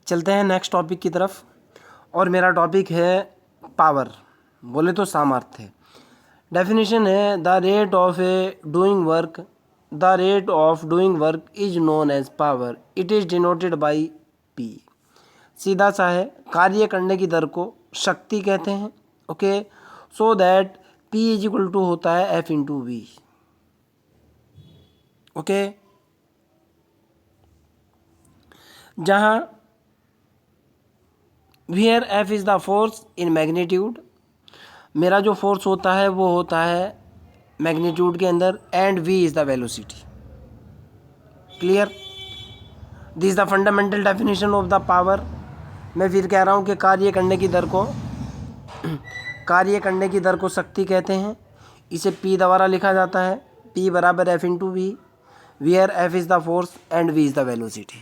चलते हैं next topic की तरफ, और मेरा टॉपिक है पावर, बोले तो सामर्थ्य। डेफिनेशन है the rate of doing work is known as power, it is denoted by P. सीधा सा है, कार्य करने की दर को शक्ति कहते हैं। Okay, so that P is equal to होता है एफ इंटू वी। ओके, जहाँ where F is the force in magnitude, मेरा जो फोर्स होता है वो होता है मैग्नीट्यूड के अंदर, and V is the velocity. Clear? This is the fundamental definition of the power. मैं फिर कह रहा हूँ कि कार्य करने की दर को शक्ति कहते हैं। इसे P द्वारा लिखा जाता है, P बराबर F into V, where F is the force and V is the velocity.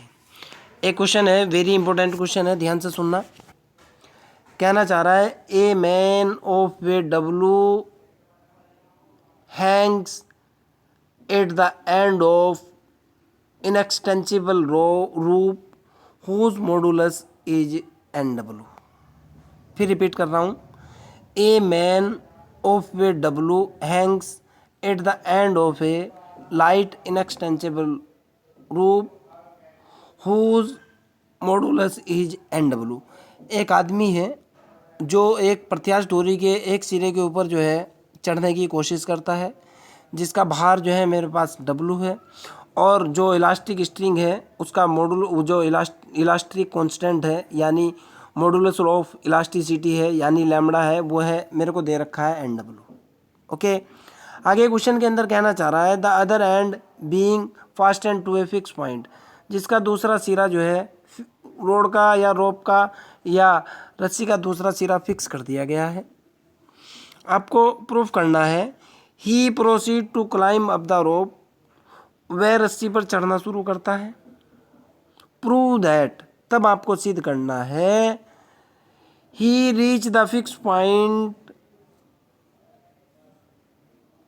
एक क्वेश्चन है, वेरी इंपॉर्टेंट क्वेश्चन है, ध्यान से सुनना। कहना चाह रहा है a man of weight W hangs at the end of inextensible rope whose modulus is N W. फिर रिपीट कर रहा हूँ, a man of weight W hangs at the end of a light inextensible rope whose modulus is N W. एक आदमी है जो एक प्रत्यास्थ डोरी के एक सिरे के ऊपर जो है चढ़ने की कोशिश करता है, जिसका भार जो है मेरे पास डब्लू है, और जो इलास्टिक स्ट्रिंग है उसका जो इलास्टिक कांस्टेंट है यानी मॉडुलस ऑफ इलास्टिसिटी है यानी लैम्बडा है, वो है मेरे को दे रखा है एन डब्लू। ओके, आगे क्वेश्चन के अंदर कहना चाह रहा है the other end being fastened to a fix point, जिसका दूसरा सिरा जो है रोड का या रोप का या रस्सी का दूसरा सिरा फिक्स कर दिया गया है। आपको प्रूफ करना है he proceed to climb up the rope, वह रस्सी पर चढ़ना शुरू करता है। प्रूव दैट, तब आपको सिद्ध करना है he reach the fix point,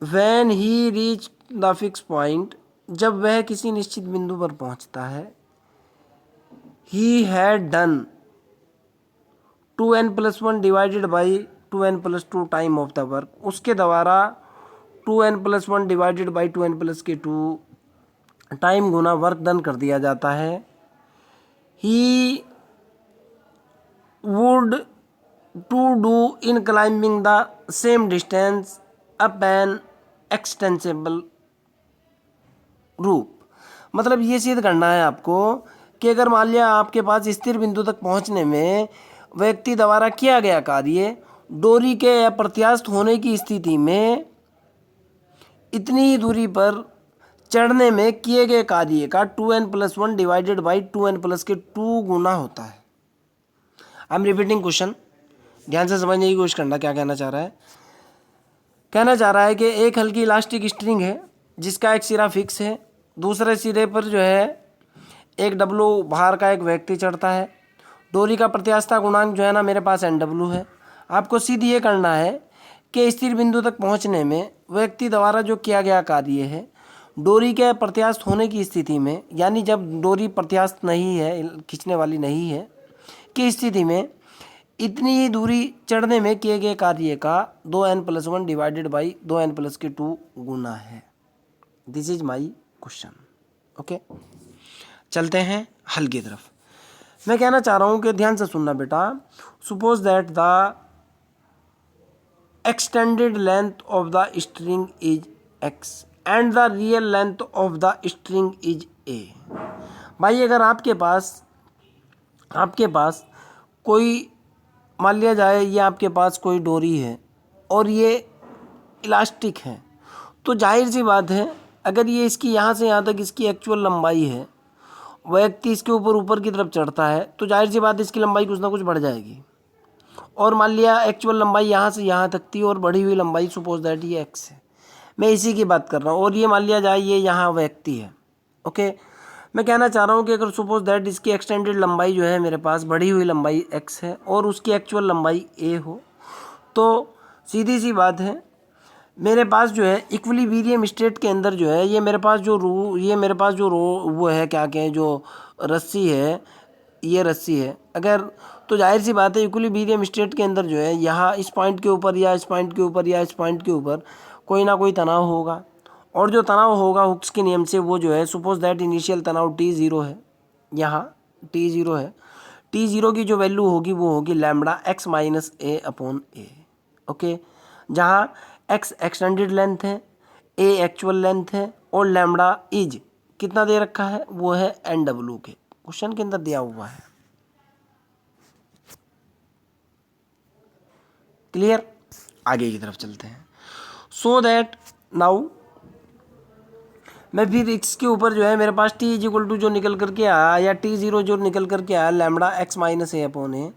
when he reach the fix point, जब वह किसी निश्चित बिंदु पर पहुंचता है। He had done 2n+1 divided by 2n+2 time of the work, उसके द्वारा 2n+1 divided by 2n+2 time गुना वर्क डन कर दिया जाता है। He would to do in climbing the same distance up an extensible rope. मतलब ये सिद्ध करना है आपको कि अगर मान लिया आपके पास स्थिर बिंदु तक पहुंचने में व्यक्ति द्वारा किया गया कार्य डोरी के अप्रत्यास्थ होने की स्थिति में इतनी ही दूरी पर चढ़ने में किए गए कार्य का 2n+1 डिवाइडेड बाई 2n+2 गुना होता है। आई एम रिपीटिंग क्वेश्चन, ध्यान से समझने की कोशिश करना क्या कहना चाह रहा है। कहना चाह रहा है कि एक हल्की इलास्टिक स्ट्रिंग है जिसका एक सिरा फिक्स है, दूसरे सिरे पर जो है एक डब्लू भार का एक व्यक्ति चढ़ता है। डोरी का प्रत्यास्थता गुणांक जो है ना मेरे पास एन डब्लू है। आपको सीधी ये करना है कि स्थिर बिंदु तक पहुंचने में व्यक्ति द्वारा जो किया गया कार्य है डोरी के प्रत्यास्थ होने की स्थिति में, यानी जब डोरी प्रत्यास्थ नहीं है, खींचने वाली नहीं है की स्थिति में इतनी ही दूरी चढ़ने में किए गए कार्य का 2n+1 डिवाइडेड बाई 2n+2 गुना है। This is my question. Okay, चलते हैं हल की तरफ। मैं कहना चाह रहा हूँ कि ध्यान से सुनना बेटा। Suppose that the extended length of the string is x and the real length of the string is a। भाई अगर आपके पास कोई, मान लिया जाए ये आपके पास कोई डोरी है और ये इलास्टिक है, तो जाहिर सी बात है अगर ये इसकी यहाँ से यहाँ तक इसकी एक्चुअल लंबाई है, व्यक्ति इसके ऊपर की तरफ चढ़ता है, तो जाहिर सी बात है इसकी लंबाई कुछ ना कुछ बढ़ जाएगी। और मान लिया एक्चुअल लंबाई यहाँ से यहाँ तक थी और बढ़ी हुई लंबाई सपोज दैट ये x है, मैं इसी की बात कर रहा हूँ। और ये मान लिया जाए ये यहाँ व्यक्ति है। ओके, मैं कहना चाह रहा हूँ कि अगर सपोज दैट इसकी एक्सटेंडेड लंबाई जो है मेरे पास बढ़ी हुई लंबाई x है और उसकी एक्चुअल लंबाई a हो, तो सीधी सी बात है मेरे पास जो है इक्विलिब्रियम स्टेट के अंदर जो है ये मेरे पास जो वो है क्या कहें, जो रस्सी है ये रस्सी है अगर, तो जाहिर सी बात है इक्विलिब्रियम स्टेट के अंदर जो है यहाँ इस पॉइंट के ऊपर या इस पॉइंट के ऊपर या इस पॉइंट के ऊपर कोई ना कोई तनाव होगा, और जो तनाव होगा हुक्स के नियम से वो जो है, सपोज दैट इनिशियल तनाव T0 है, यहाँ T0 है, T0 की जो वैल्यू होगी वो होगी lambda x minus A upon A. Okay, जहाँ x एक्सटेंडेड लेंथ है, a एक्चुअल लेंथ है और लैम्बडा इज कितना दे रखा है, वो है NW के क्वेश्चन के अंदर दिया हुआ है। क्लियर, आगे की तरफ चलते हैं। सो दैट नाउ मैं फिर इसके ऊपर जो है मेरे पास T इज इक्वल टू जो निकल करके आया या T0 जो निकल करके आया lambda x minus A upon ए।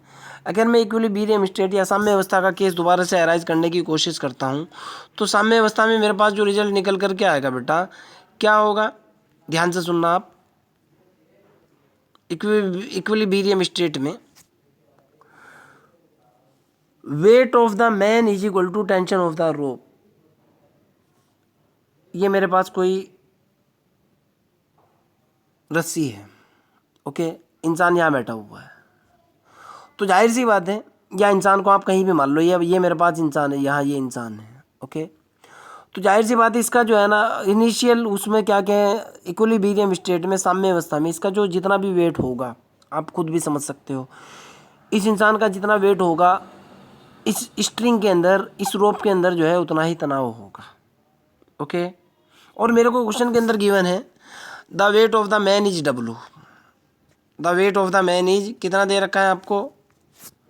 अगर मैं इक्विलिब्रियम स्टेट या साम्य अवस्था का केस दोबारा से अराइज करने की कोशिश करता हूँ तो साम्य अवस्था में मेरे पास जो रिजल्ट निकल करके आएगा बेटा क्या होगा, ध्यान से सुनना आप। इक्विलिब्रियम स्टेट में weight of the man is equal to tension of the rope. ये मेरे पास कोई रस्सी है, ओके, इंसान यहाँ बैठा हुआ है, तो जाहिर सी बात है, या इंसान को आप कहीं भी मान लो, ये मेरे पास इंसान है, यहाँ ये इंसान है, ओके, तो जाहिर सी बात है इसका जो है ना इनिशियल उसमें क्या क्या है, इक्विलिब्रियम स्टेट में साम्य अवस्था में इसका जो जितना भी वेट होगा आप खुद भी समझ सकते हो, इस इंसान का जितना वेट होगा इस स्ट्रिंग के अंदर, इस रोप के अंदर जो है उतना ही तनाव होगा। ओके, और मेरे को क्वेश्चन के अंदर गिवन है the weight of the man is W। The weight of the man is कितना दे रखा है आपको,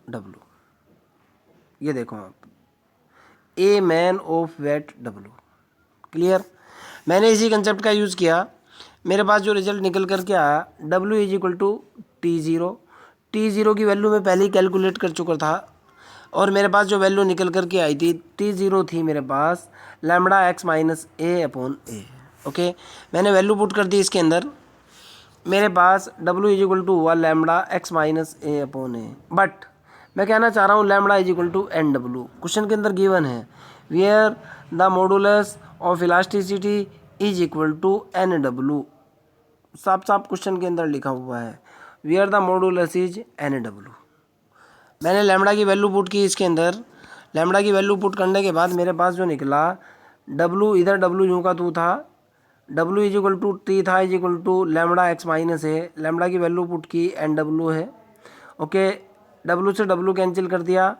W। ये देखो आप, a man of weight W। Clear, मैंने इसी कंसेप्ट का यूज़ किया, मेरे पास जो रिजल्ट निकल करके आया W is equal to T0। T0 की वैल्यू मैं पहले ही कैलकुलेट कर चुका था और मेरे पास जो वैल्यू निकल करके आई थी T0 थी मेरे पास lambda x minus A upon A. Okay, मैंने वैल्यू पुट कर दी इसके अंदर, मेरे पास W इज इक्वल टू हुआ lambda x minus A upon A. But मैं कहना चाह रहा हूँ lambda is equal to NW। Question के अंदर गिवन है where the modulus of elasticity is equal to NW। साफ साफ क्वेश्चन के अंदर लिखा हुआ है where the modulus is NW। मैंने लैम्बडा की वैल्यू पुट की इसके अंदर, लैम्बडा की वैल्यू पुट करने के बाद मेरे पास जो निकला W, इधर W यूँ का तू था, W is equal to T था is equal to lambda x minus है, लैम्बडा की वैल्यू पुट की NW है। ओके, W से W कैंसिल कर दिया,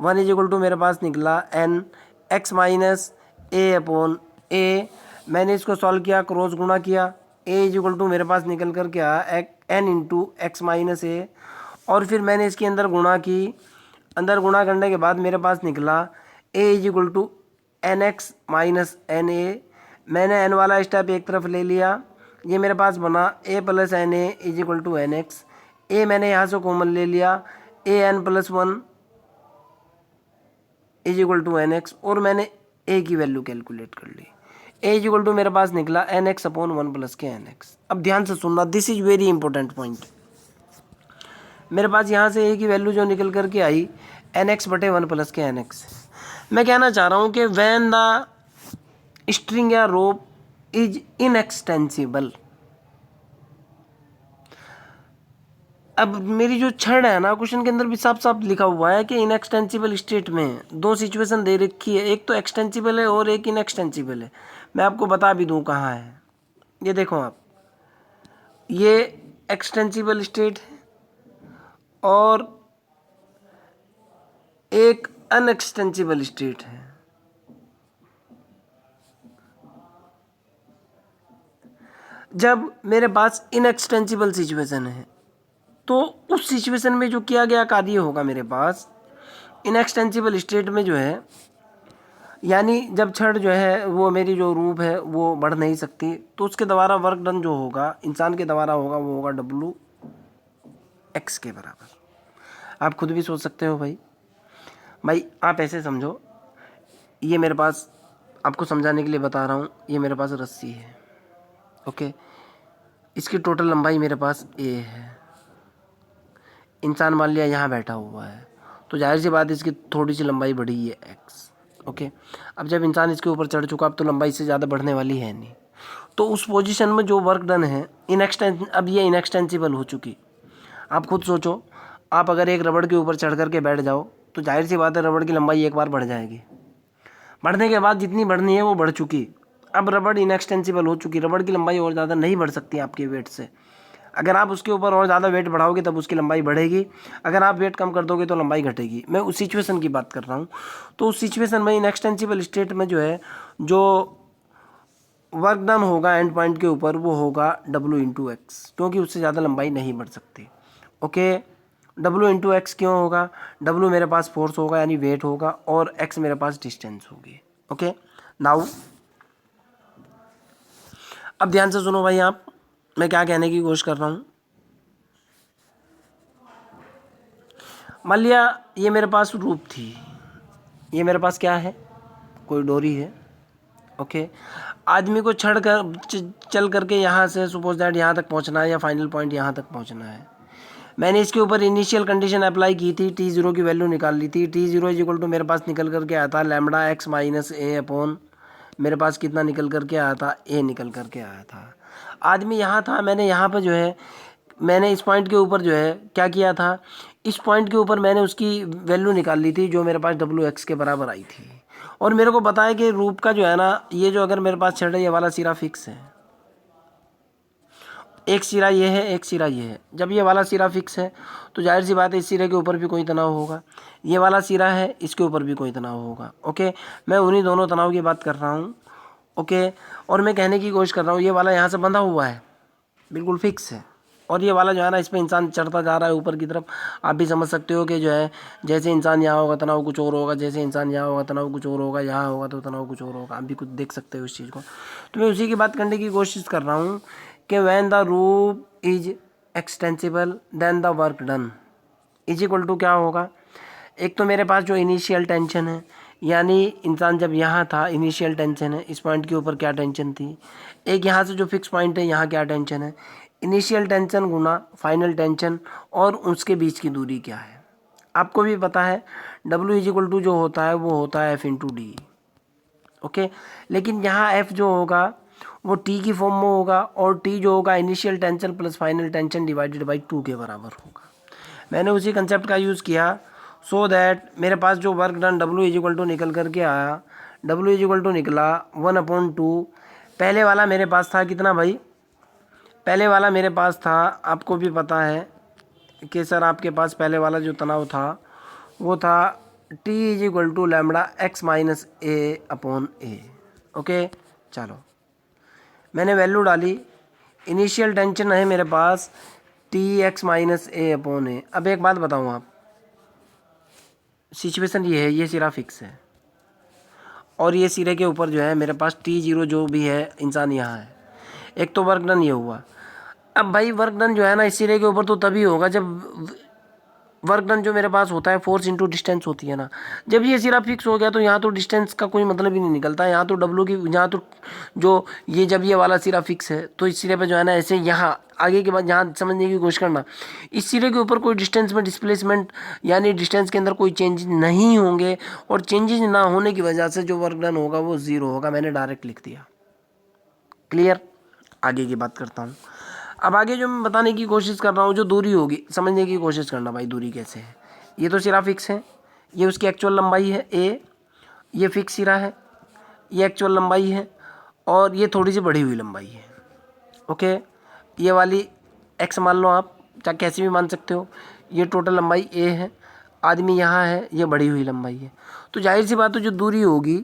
1 इज इक्वल टू मेरे पास निकला N x minus A upon ए। मैंने इसको सॉल्व किया, क्रॉस गुणा किया, A इज इक्वल टू मेरे पास निकल कर क्या N इंटू एक्स माइनस ए, और फिर मैंने इसके अंदर गुणा की, अंदर गुणा करने के बाद मेरे पास निकला A is equal to N X minus N A. मैंने n वाला स्टेप एक तरफ ले लिया, ये मेरे पास बना A plus N A is equal to N X. A मैंने यहाँ से कॉमन ले लिया, AN प्लस 1 is equal to N X, और मैंने A की वैल्यू कैलकुलेट कर ली, A इज इक्वल टू मेरे पास निकला N X upon 1 plus K N X. अब ध्यान से सुनना, this is very important point. मेरे पास यहाँ से A की वैल्यू जो निकल करके आई एन एक्स बटे 1 प्लस के एन एक्स। मैं कहना चाह रहा हूँ कि वैन द स्ट्रिंग या रोप इज इनएक्सटेंसिबल। अब मेरी जो छड़ है ना, क्वेश्चन के अंदर भी साफ साफ लिखा हुआ है कि इनएक्सटेंसिबल स्टेट में दो सिचुएशन दे रखी है, एक तो एक्सटेंसिबल है और एक इनएक्सटेंसिबल है। मैं आपको बता भी दूं कहाँ है, ये देखो आप, ये एक्सटेंसिबल स्टेट है और एक अनएक्सटेंसिबल स्टेट है। जब मेरे पास इनएक्सटेंसिबल सिचुएशन है तो उस सिचुएशन में जो किया गया कार्य होगा मेरे पास इनएक्सटेंसिबल स्टेट में जो है, यानी जब छड़ जो है वो मेरी जो रूप है वो बढ़ नहीं सकती, तो उसके द्वारा वर्क डन जो होगा इंसान के द्वारा होगा वो होगा W x के बराबर। आप खुद भी सोच सकते हो भाई आप ऐसे समझो, ये मेरे पास आपको समझाने के लिए बता रहा हूँ, ये मेरे पास रस्सी है, ओके, इसकी टोटल लंबाई मेरे पास A है, इंसान मान लिया यहाँ बैठा हुआ है, तो जाहिर सी बात इसकी थोड़ी सी लंबाई बढ़ी है x। ओके, अब जब इंसान इसके ऊपर चढ़ चुका अब तो लंबाई से ज़्यादा बढ़ने वाली है नहीं, तो उस पोजीशन में जो वर्क डन है अब ये इनएक्सटेंसिबल हो चुकी। आप खुद सोचो, आप अगर एक रबड़ के ऊपर चढ़ करके बैठ जाओ तो जाहिर सी बात है रबड़ की लंबाई एक बार बढ़ जाएगी। बढ़ने के बाद जितनी बढ़नी है वो बढ़ चुकी। अब रबड़ इनएक्सटेंसिबल हो चुकी, रबड़ की लंबाई और ज़्यादा नहीं बढ़ सकती आपके वेट से। अगर आप उसके ऊपर और ज़्यादा वेट बढ़ाओगे तब उसकी लंबाई बढ़ेगी, अगर आप वेट कम कर दोगे तो लंबाई घटेगी। मैं उस सिचुएशन की बात कर रहा हूँ। तो उस सिचुएशन में इनएक्सटेंसिबल स्टेट में जो है जो वर्क डन होगा एंड पॉइंट के ऊपर वो होगा W/x, क्योंकि उससे ज़्यादा लंबाई नहीं बढ़ सकती। ओके, W/x क्यों होगा? W मेरे पास फोर्स होगा यानी वेट होगा और x मेरे पास डिस्टेंस होगी। ओके, नाउ अब ध्यान से सुनो भाई, आप मैं क्या कहने की कोशिश कर रहा हूँ। मान लिया ये मेरे पास रूप थी, ये मेरे पास क्या है? कोई डोरी है। ओके, आदमी को चल करके यहाँ से सपोज दैट यहाँ तक पहुँचना है या फाइनल पॉइंट यहाँ तक पहुँचना है। मैंने इसके ऊपर इनिशियल कंडीशन अप्लाई की थी, T0 की वैल्यू निकाल ली थी। T0 इज इक्वल टू मेरे पास निकल करके आया था λx माइनस ए अपॉन मेरे पास कितना निकल करके आया था? a निकल करके आया था। आदमी यहाँ था, मैंने यहाँ पर जो है मैंने इस पॉइंट के ऊपर जो है क्या किया था, इस पॉइंट के ऊपर मैंने उसकी वैल्यू निकाल ली थी जो मेरे पास WX के बराबर आई थी। और मेरे को पता है कि रूप का जो है ना, ये जो अगर मेरे पास छड़ है ये वाला सिरा फिक्स है, एक सिरा ये है, एक सिरा ये है। जब ये वाला सिरा फिक्स है तो जाहिर सी बात है इस सिरे के ऊपर भी कोई तनाव होगा, ये वाला सिरा है इसके ऊपर भी कोई तनाव होगा। ओके, मैं उन्हीं दोनों तनाव की बात कर रहा हूँ। ओके, और मैं कहने की कोशिश कर रहा हूँ ये वाला यहाँ से बंधा हुआ है, बिल्कुल फिक्स है, और ये वाला जो है ना इस पर इंसान चढ़ता जा रहा है ऊपर की तरफ। आप भी समझ सकते हो कि जो है जैसे इंसान यहाँ होगा तनाव कुछ और होगा, जैसे इंसान यहाँ होगा तनाव कुछ और होगा, यहाँ होगा तो तनाव कुछ और होगा। आप भी कुछ देख सकते हो इस चीज़ को। तो मैं उसी की बात करने की कोशिश कर रहा हूँ कि when the rope is extensible then the work done is equal to क्या होगा? एक तो मेरे पास जो इनिशियल टेंशन है, यानी इंसान जब यहाँ था इनिशियल टेंशन है, इस पॉइंट के ऊपर क्या टेंशन थी, एक यहाँ से जो फिक्स पॉइंट है यहाँ क्या टेंशन है, इनिशियल टेंशन गुना फाइनल टेंशन और उसके बीच की दूरी क्या है। आपको भी पता है W इज इक्वल टू जो होता है वो होता है F/d। ओके, लेकिन यहाँ F जो होगा वो T की फॉर्म में होगा और T जो होगा initial tension plus final tension divided by 2 के बराबर होगा। मैंने उसी कंसेप्ट का यूज़ किया सो दैट मेरे पास जो work done W is equal to निकल करके आया, W इज इक्वल टू निकला 1/2। पहले वाला मेरे पास था कितना भाई? पहले वाला मेरे पास था, आपको भी पता है कि सर आपके पास पहले वाला जो तनाव था वो था T is equal to λx minus A upon A. Okay, चलो मैंने वैल्यू डाली, इनिशियल टेंशन है मेरे पास Tx minus A upon A. अब एक बात बताऊँ, आप सिचुएशन ये है, ये सिरा फिक्स है और ये सिरे के ऊपर जो है मेरे पास T0 जो भी है इंसान यहाँ है। एक तो वर्क डन ये हुआ। अब भाई वर्क डन जो है ना इस सिरे के ऊपर तो तभी होगा जब वर्क डन जो मेरे पास होता है फोर्स इंटू डिस्टेंस होती है ना। जब ये सिरा फिक्स हो गया तो यहाँ तो डिस्टेंस का कोई मतलब ही नहीं निकलता। यहाँ तो W की, यहाँ तो जो ये जब ये वाला सिरा फिक्स है तो इस सिरे पे जो है ना ऐसे यहाँ आगे के बाद यहाँ समझने की कोशिश करना, इस सिरे के ऊपर कोई डिस्टेंस में डिस्प्लेसमेंट यानी डिस्टेंस के अंदर कोई चेंजेस नहीं होंगे और चेंजेस ना होने की वजह से जो वर्क डन होगा वो 0 होगा। मैंने डायरेक्ट लिख दिया। क्लियर? आगे की बात करता हूँ। अब आगे जो मैं बताने की कोशिश कर रहा हूँ जो दूरी होगी, समझने की कोशिश करना भाई दूरी कैसे है। ये तो सिरा फिक्स है, ये उसकी एक्चुअल लंबाई है a, ये फिक्स सिरा है, ये एक्चुअल लंबाई है और ये थोड़ी सी बढ़ी हुई लंबाई है। ओके, ये वाली x मान लो आप, चाहे कैसे भी मान सकते हो। ये टोटल लंबाई a है, आदमी यहाँ है, ये बढ़ी हुई लंबाई है। तो जाहिर सी बात है जो दूरी होगी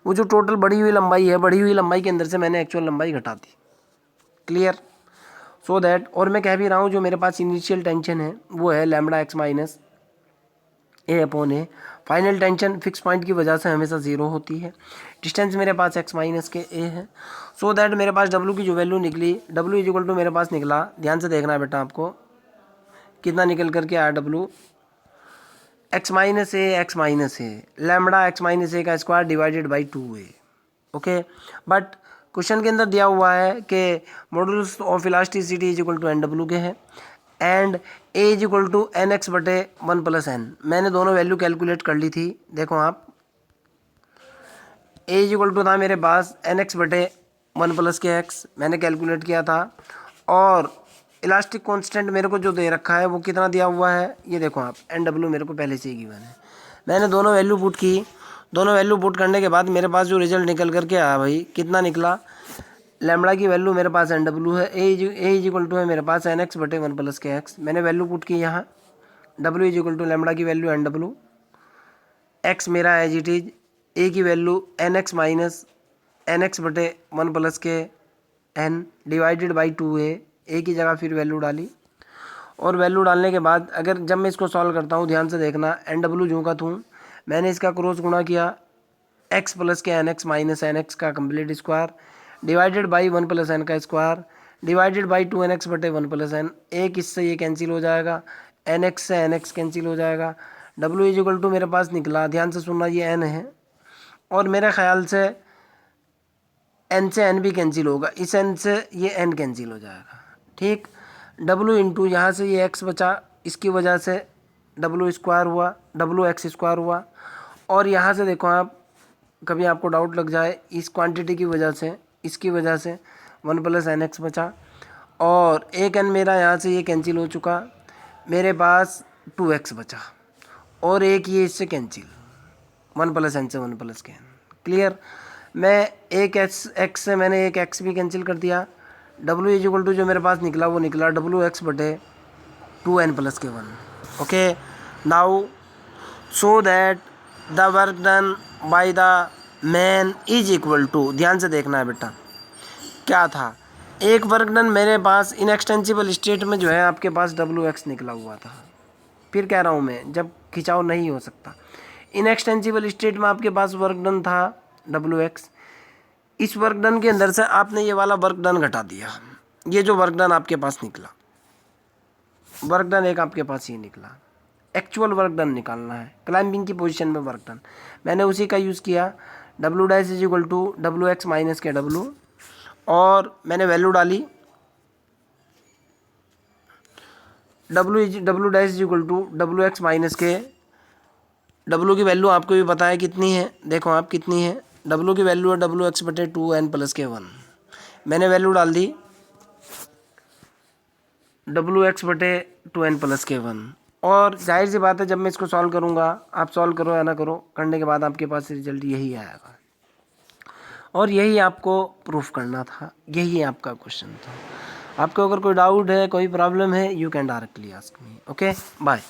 वो जो टोटल बढ़ी हुई लंबाई है, बढ़ी हुई लंबाई के अंदर से मैंने एक्चुअल लंबाई घटा दी। क्लियर? सो दैट, और मैं कह भी रहा हूँ जो मेरे पास इनिशियल टेंशन है वो है λx minus A upon A. Final tension fix point की वजह से हमेशा 0 होती है। डिस्टेंस मेरे पास x माइनस के ए है। सो दैट मेरे पास W की जो वैल्यू निकली, W इज इक्वल टू मेरे पास निकला, ध्यान से देखना है बेटा आपको कितना निकल करके आया W, x minus A λx minus A का square divided by 2a। Okay, but question के अंदर दिया हुआ है कि modulus of elasticity is equal to NW के है and a is equal to NX बटे 1 प्लस n। मैंने दोनों वैल्यू कैलकुलेट कर ली थी। देखो आप, a इज इक्वल टू था मेरे पास NX बटे 1 प्लस के x मैंने कैलकुलेट किया था और इलास्टिक कांस्टेंट मेरे को जो दे रखा है वो कितना दिया हुआ है, ये देखो आप, NW मेरे को पहले से ही गिवन है। मैंने दोनों वैल्यू पुट की, दोनों वैल्यू पुट करने के बाद मेरे पास जो रिजल्ट निकल करके आया भाई, कितना निकला, लैम्बडा की वैल्यू मेरे पास NW है, ए इज इक्वल टू है मेरे पास NX बटे 1 प्लस के एक्स। मैंने वैल्यू पुट की यहाँ, W is equal to lambda की वैल्यू NW, एक्स मेरा एज इट इज, ए की वैल्यू NX माइनस NX बटे 1 प्लस के N डिवाइडेड बाई 2A, ए की जगह फिर वैल्यू डाली, और वैल्यू डालने के बाद अगर जब मैं इसको सॉल्व करता हूँ ध्यान से देखना, NW जो का थूँ मैंने इसका क्रॉस गुणा किया x प्लस के NX माइनस NX का complete square divided by 1 plus n का स्क्वायर डिवाइडेड बाई 2NX बटे 1 प्लस n। एक इससे ये कैंसिल हो जाएगा, NX से NX कैंसिल हो जाएगा। W इज इक्वल टू मेरे पास निकला, ध्यान से सुनना, ये n है और मेरे ख्याल से n से n भी कैंसिल होगा, इस n से ये n कैंसिल हो जाएगा, ठीक। W इंटू यहाँ से ये x बचा, इसकी वजह से W स्क्वायर हुआ, WX स्क्वायर हुआ, और यहाँ से देखो आप, कभी आपको डाउट लग जाए इस क्वांटिटी की वजह से, इसकी वजह से 1 प्लस NX बचा, और एक n मेरा यहाँ से ये कैंसिल हो चुका, मेरे पास 2x बचा, और एक ये इससे कैंसिल 1 प्लस n से 1 प्लस के n। क्लियर। मैं एक x से मैंने एक x भी कैंसिल कर दिया। W इज इक्वल टू जो मेरे पास निकला वो निकला WX बटे 2n प्लस के 1। Okay, now so that the work done by the man is equal to, ध्यान से देखना है बेटा, क्या था, एक वर्क डन मेरे पास इनएक्सटेंसिबल स्टेट में जो है आपके पास WX निकला हुआ था। फिर कह रहा हूँ मैं, जब खिंचाव नहीं हो सकता, इनएक्सटेंसिबल स्टेट में आपके पास वर्क डन था WX, इस वर्क डन के अंदर से आपने ये वाला वर्क डन घटा दिया, ये जो वर्क डन आपके पास निकला, वर्क डन एक आपके पास ये निकला, एक्चुअल वर्क डन निकालना है, क्लाइंबिंग की पोजीशन में वर्क डन, मैंने उसी का यूज़ किया, W dash is equal to WX minus के W, और मैंने वैल्यू डाली, W dash is equal to WX minus के W की वैल्यू आपको भी पता है कितनी है, देखो आप कितनी है, W की वैल्यू है WX बटे 2n प्लस के 1। मैंने वैल्यू डाल दी WX बटे 2n प्लस के 1, और जाहिर सी बात है जब मैं इसको सॉल्व करूँगा, आप सॉल्व करो या ना करो, करने के बाद आपके पास रिजल्ट यही आएगा, और यही आपको प्रूफ करना था, यही आपका क्वेश्चन था। आपको अगर कोई डाउट है, कोई प्रॉब्लम है, you can directly ask me. Okay, bye.